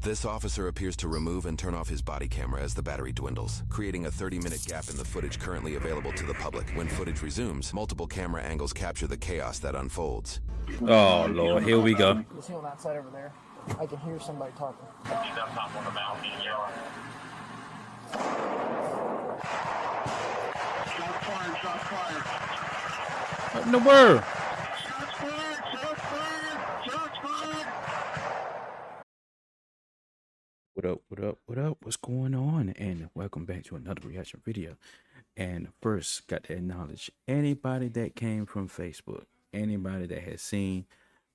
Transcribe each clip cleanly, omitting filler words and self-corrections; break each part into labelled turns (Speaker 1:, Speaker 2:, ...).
Speaker 1: This officer appears to remove and turn off his body camera as the battery dwindles, creating a 30-minute gap in the footage currently available to the public. When footage resumes, multiple camera angles capture the chaos that unfolds.
Speaker 2: Oh, Lord, here we go.
Speaker 3: You see on that side over there? I can hear somebody talking.
Speaker 4: Shots fired, shots fired.
Speaker 2: What in the world?
Speaker 4: Shots fired, shots fired, shots fired.
Speaker 2: What up, what up, what up? What's going on? And welcome back to another reaction video. And first, got to acknowledge anybody that came from Facebook, anybody that has seen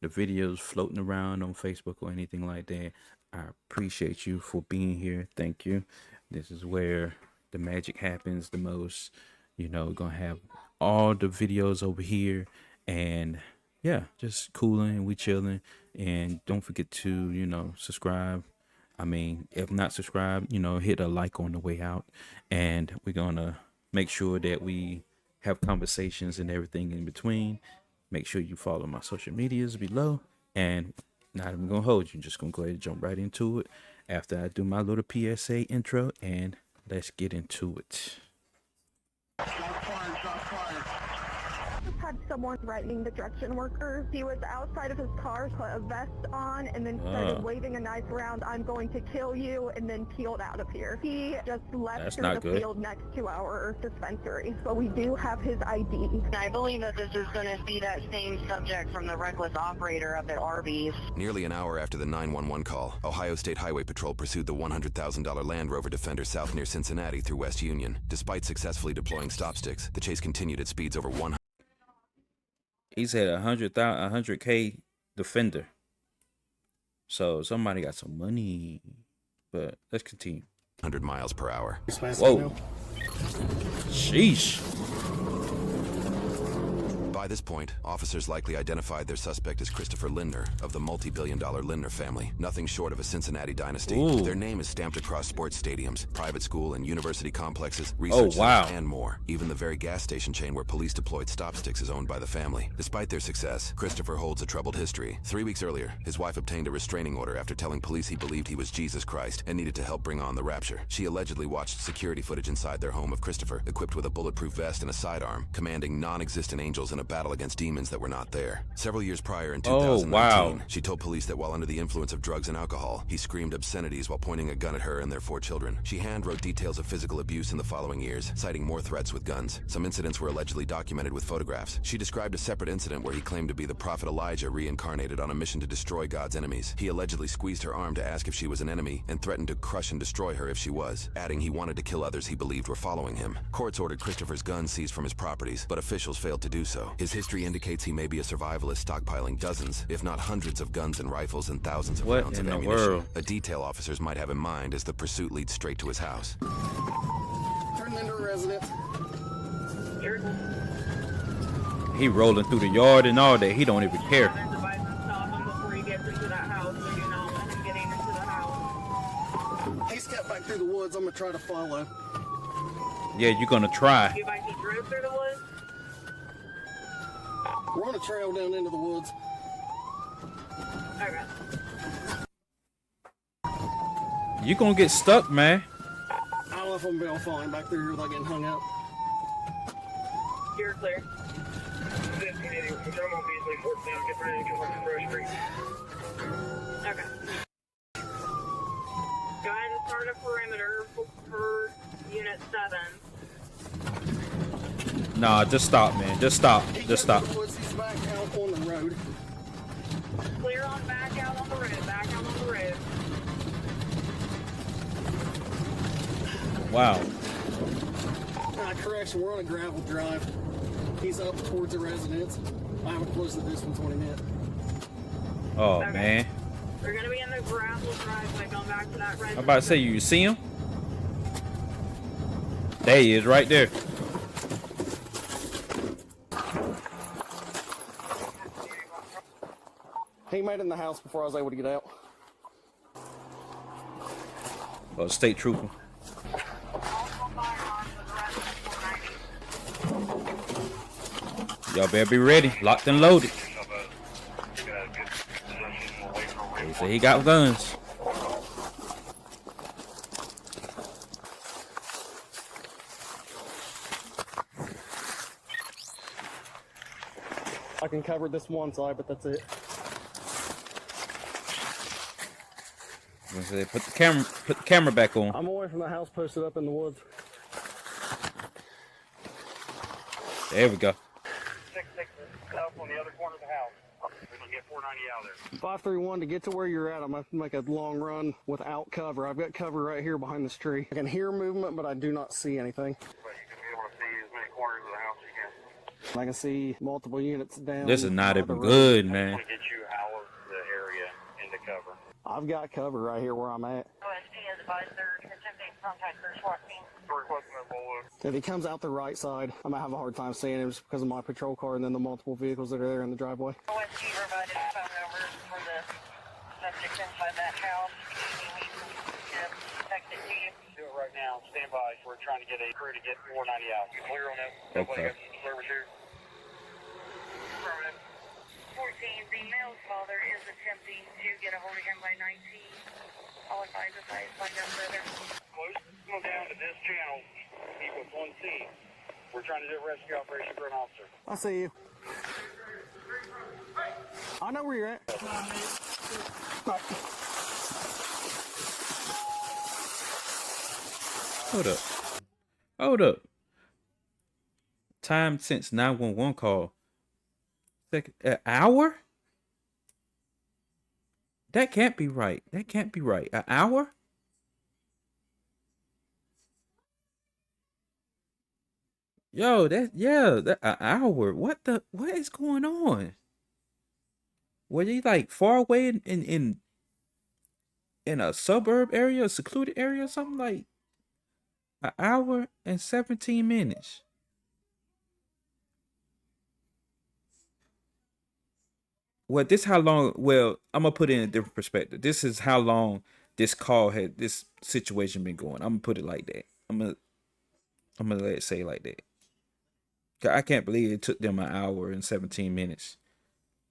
Speaker 2: the videos floating around on Facebook or anything like that. I appreciate you for being here. Thank you. This is where the magic happens the most. You know, gonna have all the videos over here, and yeah, just cooling, we chilling. And don't forget to, you know, subscribe. I mean, if not subscribed, you know, hit a like on the way out. And we're gonna make sure that we have conversations and everything in between. Make sure you follow my social medias below. And not even gonna hold you, just gonna go ahead and jump right into it after I do my little PSA intro, and let's get into it.
Speaker 4: Shots fired, shots fired.
Speaker 5: Just had someone threatening the construction workers. He was outside of his car, put a vest on, and then started waving a knife around. I'm going to kill you, and then peeled out of here. He just left through the field next to our dispensary. But we do have his ID.
Speaker 6: I believe that this is going to be that same subject from the reckless operator up at Arby's.
Speaker 1: Nearly an hour after the 911 call, Ohio State Highway Patrol pursued the $100,000 Land Rover Defender south near Cincinnati through West Union. Despite successfully deploying stop sticks, the chase continued at speeds over 100.
Speaker 2: He said 100K Defender. So somebody got some money. But let's continue.
Speaker 1: 100 miles per hour.
Speaker 2: Whoa. Sheesh.
Speaker 1: By this point, officers likely identified their suspect as Christopher Lindner of the multi-billion-dollar Lindner family, nothing short of a Cincinnati dynasty.
Speaker 2: Ooh.
Speaker 1: Their name is stamped across sports stadiums, private school and university complexes, research
Speaker 2: wow.
Speaker 1: centers, and more. Even the very gas station chain where police deployed stop sticks is owned by the family. Despite their success, Christopher holds a troubled history. 3 weeks earlier, his wife obtained a restraining order after telling police he believed he was Jesus Christ and needed to help bring on the rapture. She allegedly watched security footage inside their home of Christopher, equipped with a bulletproof vest and a sidearm, commanding non-existent angels in a battle against demons that were not there. Several years prior in 2019, she told police that while under the influence of drugs and alcohol, he screamed obscenities while pointing a gun at her and their 4 children. She hand-wrote details of physical abuse in the following years, citing more threats with guns. Some incidents were allegedly documented with photographs. She described a separate incident where he claimed to be the prophet Elijah reincarnated on a mission to destroy God's enemies. He allegedly squeezed her arm to ask if she was an enemy and threatened to crush and destroy her if she was, adding he wanted to kill others he believed were following him. Courts ordered Christopher's gun seized from his properties, but officials failed to do so. His history indicates he may be a survivalist stockpiling dozens, if not hundreds of guns and rifles and thousands of rounds of ammunition. A detail officers might have in mind as the pursuit leads straight to his house.
Speaker 4: Turn into a residence.
Speaker 2: He rolling through the yard and all that. He don't even care.
Speaker 4: He's cut back through the woods. I'm gonna try to follow.
Speaker 2: Yeah, you're gonna try.
Speaker 6: You might be drove through the woods?
Speaker 4: We're on a trail down into the woods.
Speaker 6: Okay.
Speaker 2: You gonna get stuck, man.
Speaker 4: I don't know if I'm gonna be able to follow him back through here without getting hung up.
Speaker 6: You're clear. Okay. Go ahead and start a perimeter for Unit 7.
Speaker 2: Nah, just stop, man. Just stop. Just stop.
Speaker 4: He's back out on the road.
Speaker 6: Clear on back out on the road. Back out on the road.
Speaker 2: Wow.
Speaker 4: Correction, we're on a gravel drive. He's up towards the residence. I haven't closed this one 20 minutes.
Speaker 2: Oh,
Speaker 6: Okay.
Speaker 2: man.
Speaker 6: We're going to be in the gravel driveway going back to that residence.
Speaker 2: I'm about to say, you see him? There he is, right there.
Speaker 4: He made it in the house before I was able to get out.
Speaker 2: Oh, state trooper. Y'all better be ready. Locked and loaded. He said he got guns.
Speaker 4: fucking covered this one side, but that's it.
Speaker 2: Put the camera back on.
Speaker 4: I'm away from the house, posted up in the woods.
Speaker 2: There we go.
Speaker 7: 6-6 up on the other corner of the house. We can get 490 out of there.
Speaker 4: 531, to get to where you're at, I'm going to make a long run without cover. I've got cover right here behind this tree. I can hear movement, but I do not see anything.
Speaker 7: But you can be able to see as many corners of the house as you can.
Speaker 4: I can see multiple units down.
Speaker 2: This is not
Speaker 4: by
Speaker 2: even
Speaker 4: the road.
Speaker 2: good,
Speaker 7: I
Speaker 2: man.
Speaker 7: want to get you out of the area into cover.
Speaker 4: I've got cover right here where I'm at.
Speaker 6: OSD has advised they're attempting contact their SWAT team.
Speaker 7: We're requesting a bullet.
Speaker 4: If he comes out the right side, I'm going to have a hard time seeing him just because of my patrol car and then the multiple vehicles that are there in the driveway.
Speaker 6: OSD provided a phone number for the subject inside that house. He needs to text it to you.
Speaker 7: Do it right now. Stand by. We're trying to get a crew to get 490 out. You clear on that?
Speaker 2: Okay.
Speaker 7: Service here? Affirmative.
Speaker 6: 14, the male's father is attempting to get a hold of him by 19. I'll advise if I find out further.
Speaker 7: Come down to this channel equals 1C. We're trying to do a rescue operation for an officer.
Speaker 4: I see you. I know where you're at. Right.
Speaker 2: Hold up. Hold up. Time since 911 call. An hour? That can't be right. That can't be right. An hour? Yo, an hour. What is going on? Were they like far away in a suburb area, a secluded area or something? Like an hour and 17 minutes. Well, this how long. Well, I'm gonna put it in a different perspective. This is how long this situation been going. I'm gonna put it like that. I'm gonna let it say like that. 'Cause I can't believe it took them an hour and 17 minutes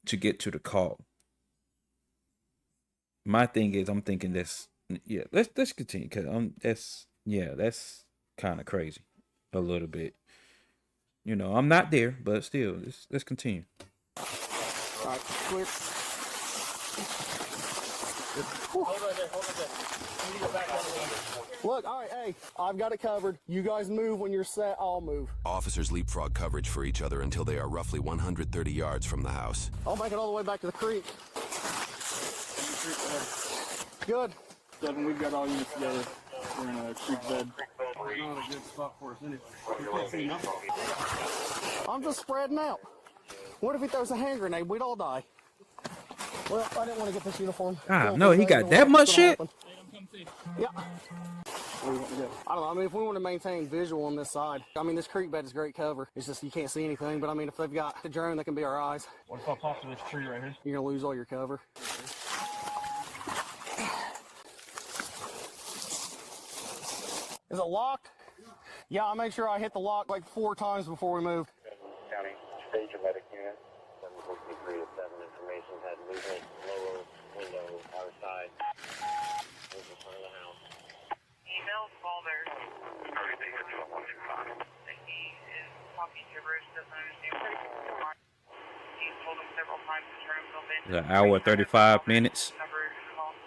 Speaker 2: to get to the call. My thing is, I'm thinking this. Yeah, let's continue because that's kind of crazy, a little bit. You know, I'm not there, but still, let's continue.
Speaker 4: All right, clear.
Speaker 3: Hold right there. You need to go back down a little bit.
Speaker 4: Look, all right, hey, I've got it covered. You guys move when you're set, I'll move.
Speaker 1: Officers leapfrog coverage for each other until they are roughly 130 yards from the house.
Speaker 4: I'll make it all the way back to the creek. Good.
Speaker 3: 7, we've got all units together. We're in a creek bed. Not a good spot for us anyway. We can't see nothing.
Speaker 4: I'm just spreading out. What if he throws a hand grenade? We'd all die. Well, I didn't want to get this uniform.
Speaker 2: No, he got that much shit?
Speaker 4: Yeah. I don't know. I mean, if we want to maintain visual on this side, I mean, this creek bed is great cover. It's just you can't see anything. But I mean, if they've got the drone that can be our eyes,
Speaker 3: What if I pop to this tree right here?
Speaker 4: you're gonna lose all your cover. Is it locked? Yeah, I make sure I hit the lock like 4 times before we move.
Speaker 7: County stage and medic unit. 763 to 7 information had movement lower window our side. This is front of the house.
Speaker 6: Email's father.
Speaker 7: Everything is doing 125.
Speaker 6: He is talking gibberish, doesn't understand what he's going on. He's told him several times to turn himself in.
Speaker 2: An hour 35 minutes.
Speaker 6: Number is called.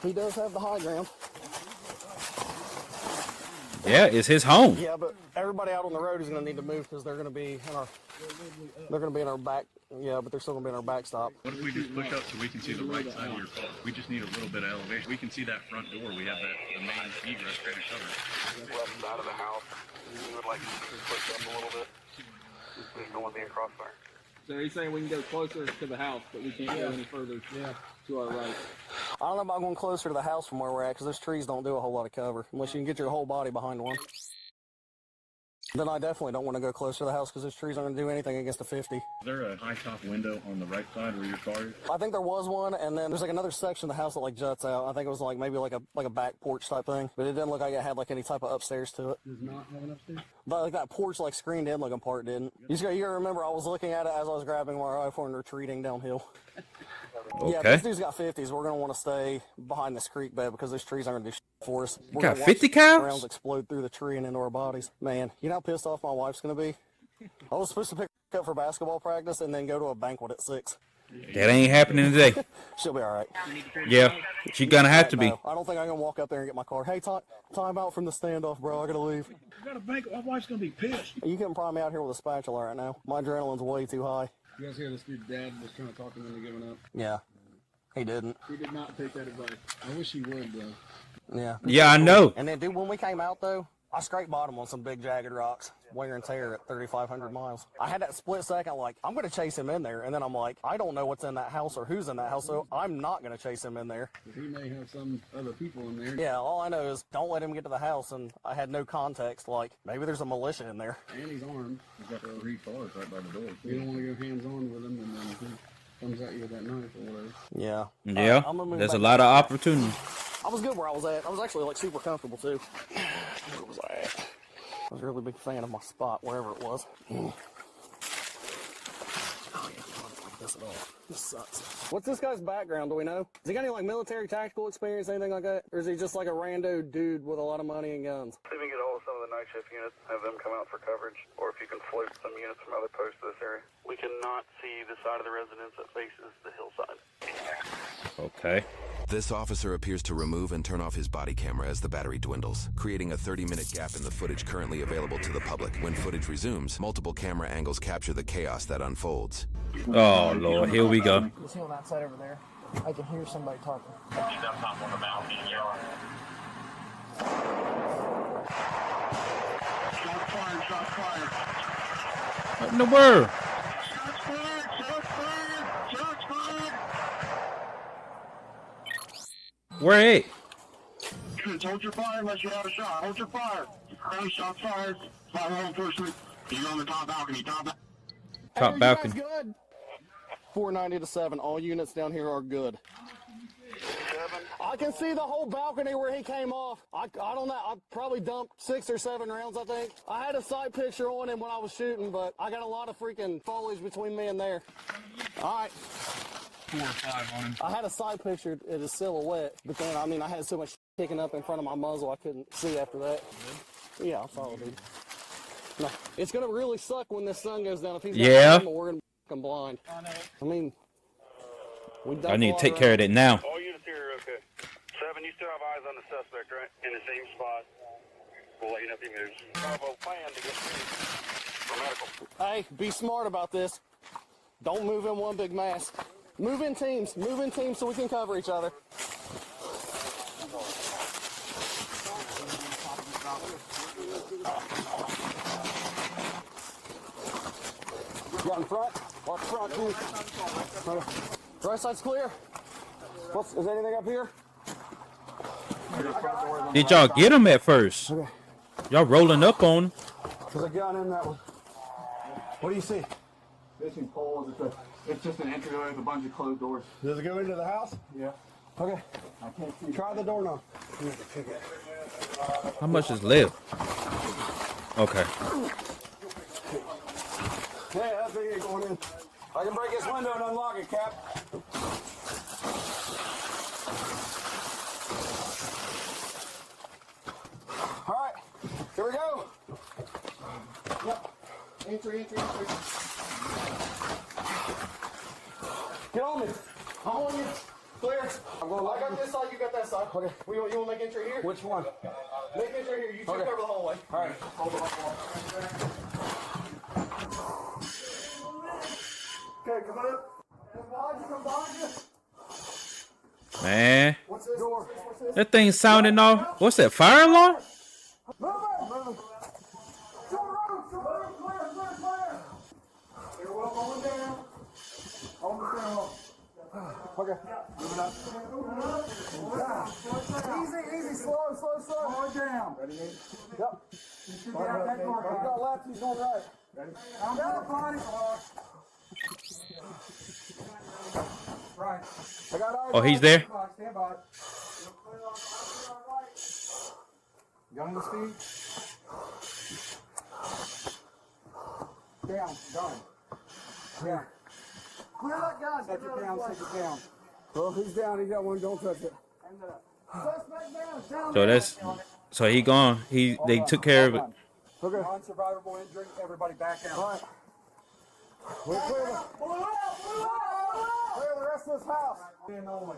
Speaker 4: He does have the high ground.
Speaker 2: Yeah, it's his home.
Speaker 4: Yeah, but everybody out on the road is going to need to move because they're going to be in our back. Yeah, but they're still going to be in our backstop.
Speaker 8: What if we just push up so we can see the right side of your car? We just need a little bit of elevation. We can see that front door. We have the main egress kind of covered.
Speaker 7: Left side of the house. We would like to push up a little bit. We don't want to be a crossfire.
Speaker 3: So he's saying we can go closer to the house, but we can't go any further to our right.
Speaker 4: I don't know about going closer to the house from where we're at because those trees don't do a whole lot of cover unless you can get your whole body behind one. Then I definitely don't want to go closer to the house because those trees aren't going to do anything against a 50.
Speaker 8: Is there a high top window on the right side where your car is?
Speaker 4: I think there was one, and then there's like another section of the house that like juts out. I think it was like maybe like a back porch type thing, but it didn't look like it had like any type of upstairs to it.
Speaker 3: Does not have an upstairs?
Speaker 4: But like that porch like screened in looking part didn't. You gotta remember I was looking at it as I was grabbing my rifle and retreating downhill. Yeah,
Speaker 2: Okay.
Speaker 4: this dude's got 50s. We're gonna want to stay behind this creek bed because those trees aren't gonna do shit for us. We're
Speaker 2: got
Speaker 4: gonna watch
Speaker 2: 50 cows?
Speaker 4: rounds explode through the tree and into our bodies. Man, you know how pissed off my wife's gonna be? I was supposed to pick up for basketball practice and then go to a banquet at 6.
Speaker 2: That ain't happening today.
Speaker 4: She'll be all right.
Speaker 2: Yeah, she gonna have to be.
Speaker 4: No, I don't think I'm gonna walk up there and get my car. Hey, time out from the standoff, bro. I gotta leave.
Speaker 9: You got a banquet. My wife's gonna be pissed.
Speaker 4: You can pry me out here with a spatula right now. My adrenaline's way too high.
Speaker 3: You guys hear this dude's dad was trying to talk to him into giving up?
Speaker 4: Yeah, he didn't.
Speaker 3: He did not take that advice. I wish he would, though.
Speaker 4: Yeah.
Speaker 2: Yeah, I know.
Speaker 4: And then, dude, when we came out, though, I scraped bottom on some big jagged rocks, wear and tear at 3,500 miles. I had that split second, like, I'm going to chase him in there. And then I'm like, I don't know what's in that house or who's in that house, so I'm not going to chase him in there.
Speaker 3: He may have some other people in there.
Speaker 4: Yeah, all I know is don't let him get to the house. And I had no context, like, maybe there's a militia in there.
Speaker 3: And he's armed.
Speaker 8: He's got 3 cars right by the door.
Speaker 3: You don't want to go hands-on with him, and then he comes at you with that knife or whatever.
Speaker 4: Yeah.
Speaker 2: Yeah,
Speaker 4: I'm gonna move
Speaker 2: there's a
Speaker 4: back.
Speaker 2: lot of opportunity.
Speaker 4: I was good where I was at. I was actually, like, super comfortable, too. Where was I at? I was a really big fan of my spot, wherever it was. Oh, yeah, I don't like this at all. This sucks. What's this guy's background, do we know? Has he got any, like, military tactical experience, anything like that? Or is he just, like, a rando dude with a lot of money and guns?
Speaker 10: See if we can get a hold of some of the night shift units, have them come out for coverage, or if you can float some units from other posts to this area. We cannot see the side of the residence that faces the hillside.
Speaker 2: Okay.
Speaker 1: This officer appears to remove and turn off his body camera as the battery dwindles, creating a 30-minute gap in the footage currently available to the public. When footage resumes, multiple camera angles capture the chaos that unfolds.
Speaker 2: Oh, Lord, here we go.
Speaker 4: You see on that side over there? I can hear somebody talking.
Speaker 7: That's not on the mountain, yeah.
Speaker 10: Shots fired, shots fired.
Speaker 2: What in the world?
Speaker 10: Shots fired, shots fired, shots fired.
Speaker 2: Where at?
Speaker 10: Just hold your fire unless you have a shot. Hold your fire. Shots fired. Fire law enforcement. He's on the top balcony.
Speaker 2: Top balcony.
Speaker 4: Good. 490 to 7. All units down here are good.
Speaker 10: 7.
Speaker 4: I can see the whole balcony where he came off. I don't know. I probably dumped 6 or 7 rounds, I think. I had a sight picture on him when I was shooting, but I got a lot of freaking foliage between me and there. All right.
Speaker 8: 4 or 5 on him.
Speaker 4: I had a sight picture at his silhouette, but then, I mean, I had so much kicking up in front of my muzzle I couldn't see after that. Yeah, I'll follow, dude. No, it's going to really suck when this sun goes down. If he's
Speaker 2: Yeah.
Speaker 4: not we're going to be fucking blind. I mean,
Speaker 2: I need to take care of that now.
Speaker 10: All units here are okay. 7, you still have eyes on the suspect, right? In the same spot. We'll let you know if he moves. Bravo plan to get for medical.
Speaker 4: Hey, be smart about this. Don't move in one big mass. Move in teams. Move in teams so we can cover each other. Got in front. Watch front, too. Right side's clear. Is anything up here?
Speaker 2: Did y'all get him at first?
Speaker 4: Okay.
Speaker 2: Y'all rolling up on him?
Speaker 4: There's a gun in that one. What do you see?
Speaker 3: Fishing pole is it's just an entryway with a bunch of closed doors.
Speaker 4: Does it go into the house?
Speaker 3: Yeah.
Speaker 4: Okay.
Speaker 3: I can't see.
Speaker 4: Try the door now.
Speaker 2: How much is left? Okay.
Speaker 4: Hey, that thing ain't going in. I can break this window and unlock it, Cap. All right, here we go. Yep. Entry. Get on me. I'm on you. Clear. I got this side, you got that side. Okay. You want to make entry here? Which one? Make entry here. You two cover the hallway. All right. Hold on. Okay, come on up. Come behind you.
Speaker 2: Man,
Speaker 4: What's this door?
Speaker 2: that thing sounding off. What's that, fire alarm?
Speaker 4: Move it. Clear. Stairwell going down. On the stairwell. Okay. Move it up. Easy. Slow. Going down. Ready, Nate? Yep. He's got left, he's going right. Ready? I'm going body. Right. I got eyes.
Speaker 2: Oh, he's there?
Speaker 4: Stand by. Gun in the speed. Down. Yeah. Clear that gun. Set it down. Well, he's down. He got one. Don't touch it. Suspect down.
Speaker 2: So he gone. They took care of it.
Speaker 4: Okay.
Speaker 9: Non-survivable injury. Everybody back out.
Speaker 4: All right. We're clear the rest of this house.
Speaker 9: And only.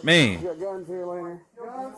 Speaker 2: Man,
Speaker 4: You got guns here, Leonard. Guns,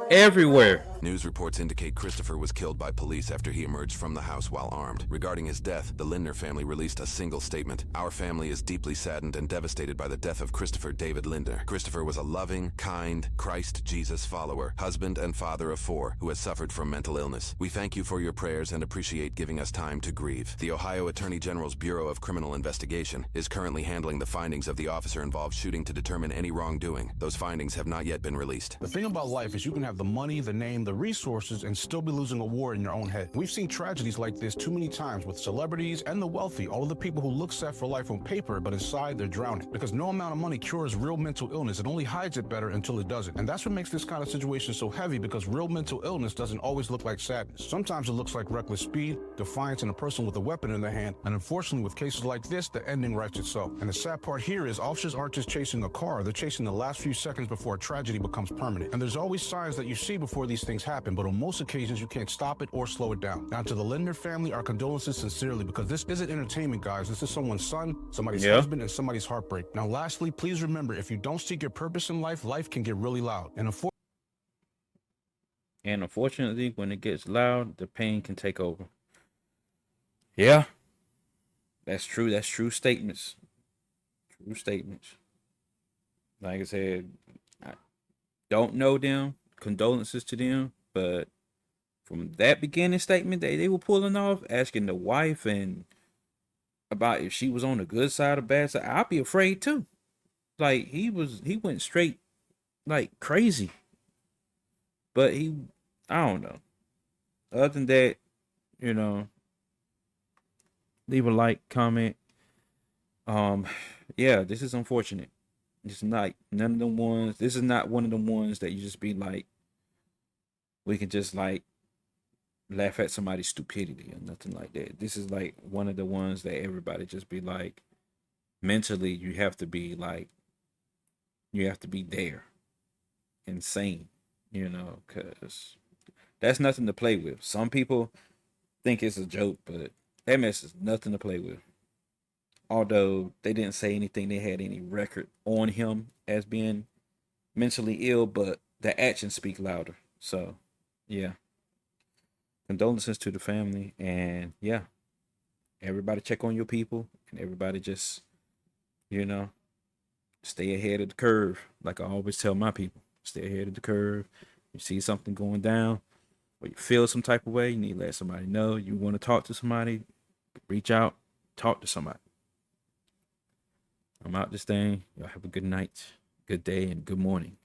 Speaker 2: everywhere.
Speaker 1: News reports indicate Christopher was killed by police after he emerged from the house while armed. Regarding his death, the Lindner family released a single statement. Our family is deeply saddened and devastated by the death of Christopher David Lindner. Christopher was a loving, kind, Christ Jesus follower, husband and father of 4 who has suffered from mental illness. We thank you for your prayers and appreciate giving us time to grieve. The Ohio Attorney General's Bureau of Criminal Investigation is currently handling the findings of the officer-involved shooting to determine any wrongdoing. Those findings have not yet been released.
Speaker 11: The thing about life is you can have the money, the name, the resources, and still be losing a war in your own head. We've seen tragedies like this too many times with celebrities and the wealthy, all of the people who look set for life on paper, but inside they're drowning. Because no amount of money cures real mental illness. It only hides it better until it doesn't. And that's what makes this kind of situation so heavy, because real mental illness doesn't always look like sadness. Sometimes it looks like reckless speed, defiance, and a person with a weapon in their hand. And unfortunately, with cases like this, the ending writes itself. And the sad part here is officers aren't just chasing a car, they're chasing the last few seconds before a tragedy becomes permanent. And there's always signs that you see before these things happen, but on most occasions you can't stop it or slow it down. Now, to the Lindner family, our condolences sincerely, because this isn't entertainment, guys. This is someone's son, somebody's husband, and somebody's heartbreak. Now, lastly, please remember, if you don't seek your purpose in life, life can get really loud. And
Speaker 2: unfortunately, when it gets loud, the pain can take over. Yeah, that's true. That's true statements. True statements. Like I said, I don't know them. Condolences to them. But from that beginning statement that they were pulling off, asking the wife and about if she was on the good side or bad side, I'd be afraid too. Like he went straight like crazy. But I don't know. Other than that, leave a like, comment. Yeah, this is unfortunate. It's not none of them ones. This is not one of them ones that you just be like, we can just like laugh at somebody's stupidity or nothing like that. This is like one of the ones that everybody just be like, mentally, you have to be there, insane, because that's nothing to play with. Some people think it's a joke, but that mess is nothing to play with. Although they didn't say anything, they had any record on him as being mentally ill, but the actions speak louder. So, yeah. Condolences to the family, and yeah, everybody check on your people, and everybody just, stay ahead of the curve. Like I always tell my people, stay ahead of the curve. You see something going down, or you feel some type of way, you need to let somebody know. You want to talk to somebody, reach out, talk to somebody. I'm out this thing. Y'all have a good night, good day, and good morning.